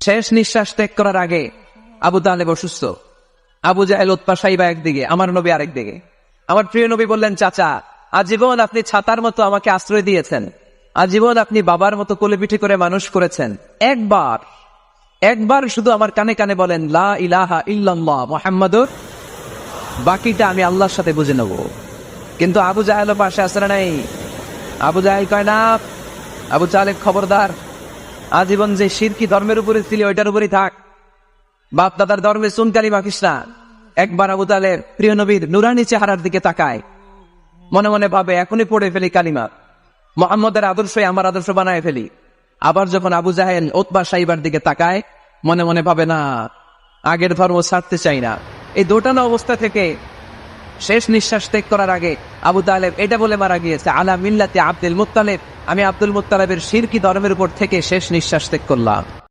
শেষ নিঃশ্বাস ত্যাগ করার আগে আবু তালেব অসুস্থ, আবু জাহেল উতবা সাইবা একদিকে, আমার নবী আরেকদিকে। আমার প্রিয় নবী বললেন, চাচা আজীবন আপনি ছাতার মতো আমাকে আশ্রয় দিয়েছেন, আজীবন আপনি বাবার মতো কোলে পিঠে করে মানুষ করেছেন, একবার শুধু আমার কানে কানে বলেন লা ইলাহা ইল্লাল্লাহ মুহাম্মাদুর, বাকিটা আমি আল্লাহর সাথে বুঝে নেব। কিন্তু আবু জাহেল পাশে আসে না নাই। আবু জাহেল কয় না, আবু তালেব খবরদার, আজীবন যে শিরকি ধর্মের উপরে ছিল ওইটার উপরই থাক, বাপ দাদার ধর্মে চুনকালি মাখিস না। একবার আবু তালেব প্রিয় নবীর নুরানি চেহারার দিকে তাকায়, মনে মনে ভাবে এখনই পড়ে ফেলি কালিমা, মুহাম্মদের আদর্শই আমার আদর্শ বানায় ফেলি। আবার যখন আবু জাহেল উতবা সাইবার দিকে তাকায়, মনে মনে ভাবে না, আগের ধর্ম ছাড়তে চাই না। এই দোটানা অবস্থা থেকে শেষ নিঃশ্বাস ত্যাগ করার আগে আবু তালেব এটা বলে মারা গিয়েছে, আলা মিল্লাতি আব্দুল মুত্তালিব, আমি আব্দুল মুত্তালিবের শিরকি ধর্মের উপর থেকে শেষ নিঃশ্বাস ত্যাগ করলাম।